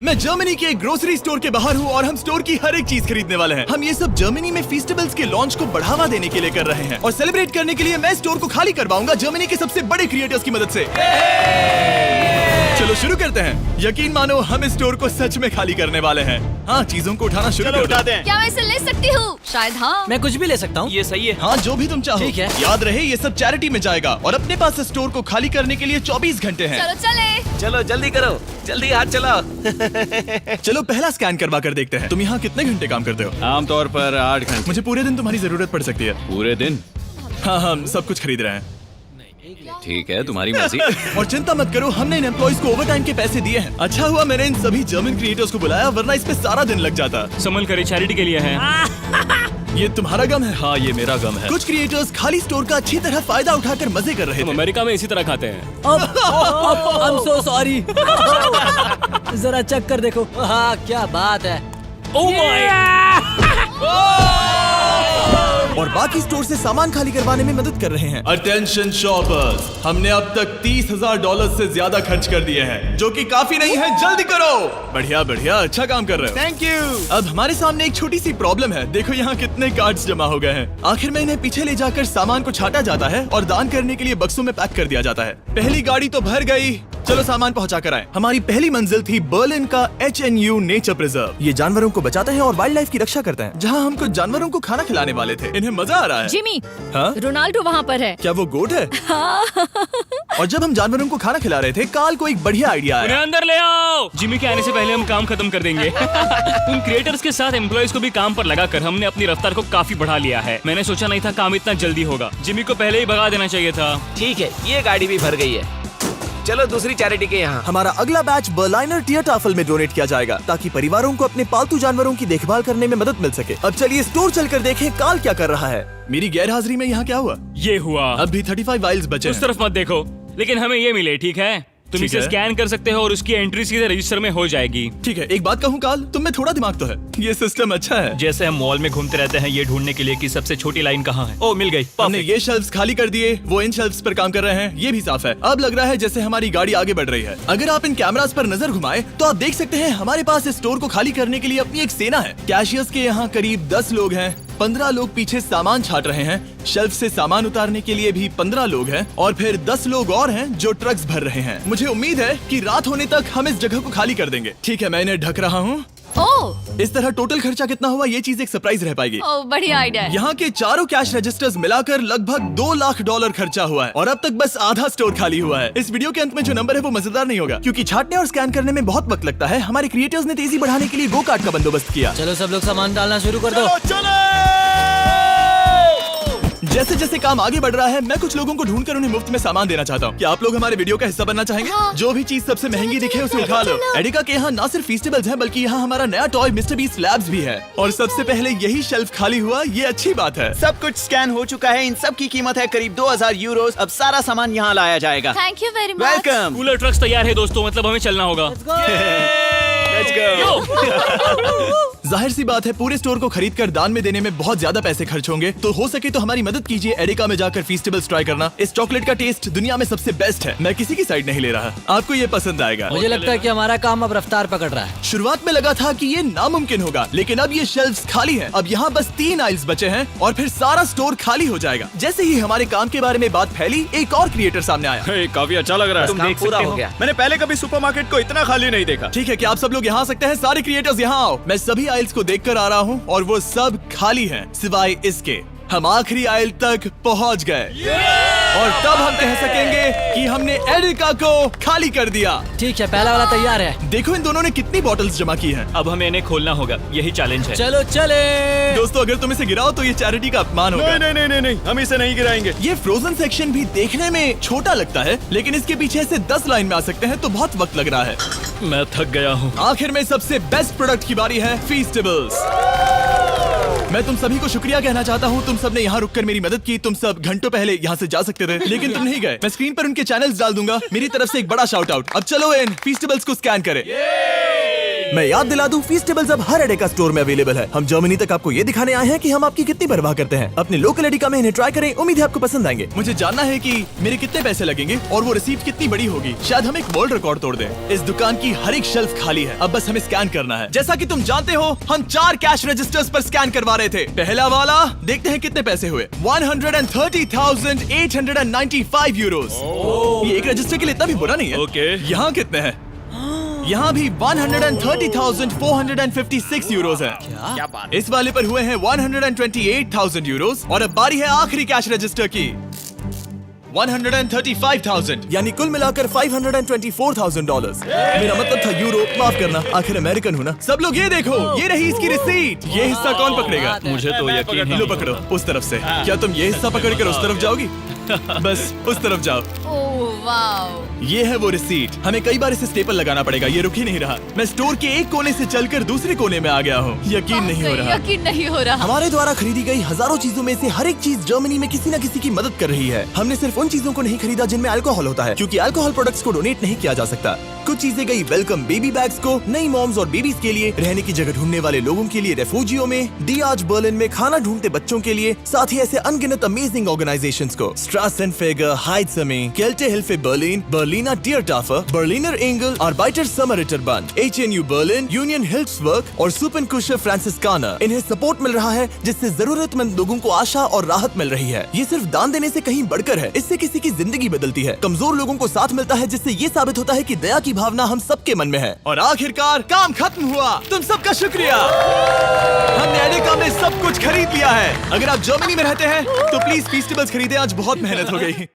मैं जर्मनी के एक ग्रोसरी स्टोर के बाहर हूँ और हम स्टोर की हर एक चीज खरीदने वाले हैं। हम ये सब जर्मनी में फेस्टिवल्स के लॉन्च को बढ़ावा देने के लिए कर रहे हैं और सेलिब्रेट करने के लिए मैं स्टोर को खाली करवाऊंगा जर्मनी के सबसे बड़े क्रिएटर्स की मदद से। चलो शुरू करते हैं। यकीन मानो हम इस स्टोर को सच में खाली करने वाले हैं। हाँ, चीजों को उठाना शुरू कर दें। क्या मैं इसे ले सकती हूँ? शायद हाँ। मैं कुछ भी ले सकता हूँ। ये सही है। हाँ, जो भी तुम चाहो। ठीक है। याद रहे ये सब चैरिटी में जाएगा और अपने पास स्टोर को खाली करने के लिए 24 घंटे हैं। चलो चले। चलो जल्दी करो, जल्दी हाथ चलाओ। चलो पहला स्कैन करवा कर देखते हैं। तुम यहाँ कितने घंटे काम करते हो? आमतौर पर 8 घंटे। मुझे पूरे दिन तुम्हारी जरूरत पड़ सकती है। पूरे दिन? हाँ, हम सब कुछ खरीद रहे हैं। ठीक है, तुम्हारी मर्जी। और चिंता मत करो, हमने इन एम्प्लॉइज को ओवरटाइम के पैसे दिए हैं। अच्छा हुआ मैंने इन सभी जर्मन क्रिएटर्स को बुलाया, वरना इस पे सारा दिन लग जाता। संभल कर चैरिटी के लिए है। ये तुम्हारा गम है? हाँ, ये मेरा गम है। कुछ क्रिएटर्स खाली स्टोर का अच्छी तरह फायदा उठाकर मजे कर रहे हम थे। अमेरिका में इसी तरह खाते हैं। I'm so sorry। जरा चेक कर देखो। हाँ, क्या बात है। Oh my! और बाकी स्टोर से सामान खाली करवाने में मदद कर रहे हैं। अटेंशन शॉपर्स, हमने अब तक $30,000 से ज्यादा खर्च कर दिए हैं, जो कि काफी नहीं है। जल्दी करो। बढ़िया बढ़िया, अच्छा काम कर रहे हो। Thank you. अब हमारे सामने एक छोटी सी प्रॉब्लम है। देखो यहाँ कितने कार्ड्स जमा हो गए हैं। आखिर में इन्हें पीछे ले जाकर सामान को छाटा जाता है और दान करने के लिए बक्सों में पैक कर दिया जाता है। पहली गाड़ी तो भर गई, चलो सामान पहुंचा कर आए। हमारी पहली मंजिल थी बर्लिन का HNU नेचर प्रिजर्व। ये जानवरों को बचाते हैं और वाइल्ड लाइफ की रक्षा करते हैं। जहाँ हम कुछ जानवरों को खाना खिलाने वाले थे। इन्हें मजा आ रहा है। जिमी, हाँ? रोनाल्डो वहाँ पर है। क्या वो गोट है? और जब हम जानवरों को खाना खिला रहे थे, काल को एक बढ़िया आइडिया उन्हें आया। अंदर ले आओ। जिमी के आने से पहले हम काम खत्म कर देंगे। उन क्रिएटर्स के साथ एम्प्लॉइज को भी काम पर लगाकर हमने अपनी रफ्तार को काफी बढ़ा लिया है। मैंने सोचा नहीं था काम इतना जल्दी होगा। जिमी को पहले ही भगा देना चाहिए था। ठीक है, ये गाड़ी भी भर गई है। चलो दूसरी चैरिटी के यहाँ। हमारा अगला बैच बर्लिनर टियरटाफल में डोनेट किया जाएगा, ताकि परिवारों को अपने पालतू जानवरों की देखभाल करने में मदद मिल सके। अब चलिए स्टोर चलकर देखें काल क्या कर रहा है। मेरी गैर हाजिरी में यहाँ क्या हुआ? ये हुआ। अब भी 35 वाइल्स बचे उस हैं। तरफ मत देखो, लेकिन हमें ये मिले। ठीक है, तुम ठीक इसे है। स्कैन कर सकते हो और उसकी एंट्री सीधे रजिस्टर में हो जाएगी। ठीक है, एक बात कहूँ काल, तुम में थोड़ा दिमाग तो है। ये सिस्टम अच्छा है। जैसे हम मॉल में घूमते रहते हैं ये ढूंढने के लिए कि सबसे छोटी लाइन कहाँ है। ओ, मिल गई। हमने Perfect। ये शेल्फ्स खाली कर दिए, वो इन शेल्फ्स पर काम कर रहे हैं। ये भी साफ है। अब लग रहा है जैसे हमारी गाड़ी आगे बढ़ रही है। अगर आप इन कैमरास पर नजर घुमाएं, तो आप देख सकते हैं हमारे पास इस स्टोर को खाली करने के लिए अपनी एक सेना है। कैशियर्स के यहाँ करीब 10 लोग हैं। 15 लोग पीछे सामान छाट रहे हैं। शेल्फ से सामान उतारने के लिए भी 15 लोग हैं और फिर 10 लोग और हैं जो ट्रक्स भर रहे हैं। मुझे उम्मीद है कि रात होने तक हम इस जगह को खाली कर देंगे। ठीक है, मैं इन्हें ढक रहा हूँ। ओह, इस तरह टोटल खर्चा कितना हुआ, ये चीज एक सरप्राइज रह पाएगी। ओह, बढ़िया आइडिया है। यहाँ के चारों कैश रजिस्टर्स मिलाकर लगभग $2 लाख खर्चा हुआ है और अब तक बस आधा स्टोर खाली हुआ है। इस वीडियो के अंत में जो नंबर है वो मजेदार नहीं होगा, क्योंकि छाटने और स्कैन करने में बहुत वक्त लगता है। हमारे क्रिएटर्स ने तेजी बढ़ाने के लिए गो कार्ट का बंदोबस्त किया। चलो सब लोग सामान डालना शुरू कर दो। जैसे जैसे काम आगे बढ़ रहा है, मैं कुछ लोगों को ढूंढकर उन्हें मुफ्त में सामान देना चाहता हूँ। क्या आप लोग हमारे वीडियो का हिस्सा बनना चाहेंगे? हाँ। जो भी चीज सबसे महंगी दिखे उसे उठा लो। एडिका के यहाँ ना सिर्फ फेस्टिवल्स हैं, बल्कि यहाँ हमारा नया टॉय मिस्टर बीस्ट लैब्स भी है। और सबसे पहले यही शेल्फ खाली हुआ, ये अच्छी बात है। सब कुछ स्कैन हो चुका है। इन सब की कीमत है करीब 2000 यूरो। अब सारा सामान यहाँ लाया जाएगा। Thank you very much. Welcome. Cooler trucks तैयार है दोस्तों, मतलब हमें चलना होगा। Let's go. जाहिर सी बात है, पूरे स्टोर को खरीद कर दान में देने में बहुत ज्यादा पैसे खर्च होंगे, तो हो सके तो हमारी मदद कीजिए। एडिका में जाकर फेस्टिवल्स ट्राई करना। इस चॉकलेट का टेस्ट दुनिया में सबसे बेस्ट है। मैं किसी की साइड नहीं ले रहा, आपको ये पसंद आएगा। मुझे लगता है कि हमारा काम अब रफ्तार पकड़ रहा है। शुरुआत में लगा था कि ये नामुमकिन होगा, लेकिन अब ये शेल्फ्स खाली हैं। अब यहाँ बस 3 आइल्स बचे हैं और फिर सारा स्टोर खाली हो जाएगा। जैसे ही हमारे काम के बारे में बात फैली, एक और क्रिएटर सामने आया। काफी अच्छा लग रहा है। काम पूरा हो गया। मैंने पहले कभी सुपरमार्केट को इतना खाली नहीं देखा। ठीक है, क्या आप सब लोग यहाँ आ सकते हैं? सारे क्रिएटर्स यहाँ आओ। मैं सभी आइल्स को देखकर आ रहा हूँ और वो सब खाली हैं, सिवाय इसके। हम आखिरी आइल तक पहुँच गए और तब हम कह सकेंगे कि हमने एडिका को खाली कर दिया। ठीक है, पहला वाला तैयार है। देखो इन दोनों ने कितनी बॉटल्स जमा की हैं। अब हमें इन्हें खोलना होगा, यही चैलेंज है। चलो चले। दोस्तों, अगर तुम इसे गिराओ तो ये चैरिटी का अपमान होगा। नहीं, हम इसे नहीं गिराएंगे। ये फ्रोजन सेक्शन भी देखने में छोटा लगता है, लेकिन इसके पीछे से 10 लाइन में आ सकते हैं, तो बहुत वक्त लग रहा है। मैं थक गया हूँ। आखिर में सबसे बेस्ट प्रोडक्ट की बारी है, फेस्टिवल्स। मैं तुम सभी को शुक्रिया कहना चाहता हूँ। तुम सब ने यहाँ रुककर मेरी मदद की। तुम सब घंटों पहले यहाँ से जा सकते थे, लेकिन तुम नहीं गए। मैं स्क्रीन पर उनके चैनल्स डाल दूंगा। मेरी तरफ से एक बड़ा शाउट आउट। अब चलो इन फेस्टिवल्स को स्कैन करें। मैं याद दिला दूं, फीस्टेबल्स अब हर एडेका स्टोर में अवेलेबल है। हम जर्मनी तक आपको ये दिखाने आए हैं कि हम आपकी कितनी परवाह करते हैं। अपने लोकल एडेका में इन्हें ट्राई करें, उम्मीद है आपको पसंद आएंगे। मुझे जानना है कि मेरे कितने पैसे लगेंगे और वो रिसीप्ट कितनी बड़ी होगी। शायद हम एक वर्ल्ड रिकॉर्ड तोड़ दें। इस दुकान की हर एक शेल्फ खाली है, अब बस हमें स्कैन करना है। जैसा कि तुम जानते हो, हम 4 कैश रजिस्टर्स पर स्कैन करवा रहे थे। पहला वाला, देखते हैं कितने पैसे हुए। 130,895 यूरोस। ये एक रजिस्टर के लिए इतना भी बुरा नहीं है। ओके। यहाँ कितने हैं? यहाँ भी 130,456 यूरोस है। इस वाले पर हुए हैं 128,000 यूरोस। और अब बारी है आखिरी कैश रजिस्टर की, 135,000, यानी कुल मिलाकर $524,000। मेरा मतलब था यूरो, माफ करना, आखिर अमेरिकन हूँ ना। सब लोग ये देखो, ये रही इसकी रिसीट। ये हिस्सा कौन पकड़ेगा? मुझे तो यकीन ही लो पकड़ो, उस तरफ से। क्या तुम ये हिस्सा पकड़कर उस तरफ जाओगी? बस उस तरफ जाओ। Oh wow. ये है वो रिसीट। हमें कई बार इसे स्टेपल लगाना पड़ेगा, ये रुक ही नहीं रहा। मैं स्टोर के एक कोने से चलकर दूसरे कोने में आ गया हूँ। यकीन नहीं हो रहा। यकीन नहीं हो रहा। हमारे द्वारा खरीदी गई हजारों चीजों में से हर एक चीज जर्मनी में किसी न किसी की मदद कर रही है। हमने सिर्फ उन चीजों को नहीं खरीदा जिनमें अल्कोहल होता है, क्योंकि अल्कोहल प्रोडक्ट्स को डोनेट नहीं किया जा सकता। कुछ चीजें गई वेलकम बेबी बैग्स को, नई मॉम्स और बेबीज के लिए, रहने की जगह ढूंढने वाले लोगों के लिए रेफ्यूजियों में, डियाज बर्लिन में खाना ढूंढते बच्चों के लिए, साथ ही ऐसे अनगिनत अमेजिंग ऑर्गेनाइजेशंस को। स्ट्रासेनफेगर, हाइट्समे, Kaltehilfe Berlin, Berliner Tiertafel, Berliner Engel, Arbeiter Samariterbund, HNU Berlin, Union Hilfswerk और सुपनकुशर फ्रांसिस्काना। इन्हें सपोर्ट मिल रहा है, जिससे जरूरतमंद लोगों को आशा और राहत मिल रही है। ये सिर्फ दान देने से कहीं बढ़कर है, इससे किसी की जिंदगी बदलती है। कमजोर लोगों को साथ मिलता है, जिससे ये साबित होता है कि दया की भावना हम सबके मन में है। और आखिरकार काम खत्म हुआ। तुम सबका शुक्रिया। हमने एडेका में सब कुछ खरीद लिया है। अगर आप जर्मनी में रहते हैं तो प्लीज फीस्टेबल्स खरीदें, आज बहुत मेहनत हो गई।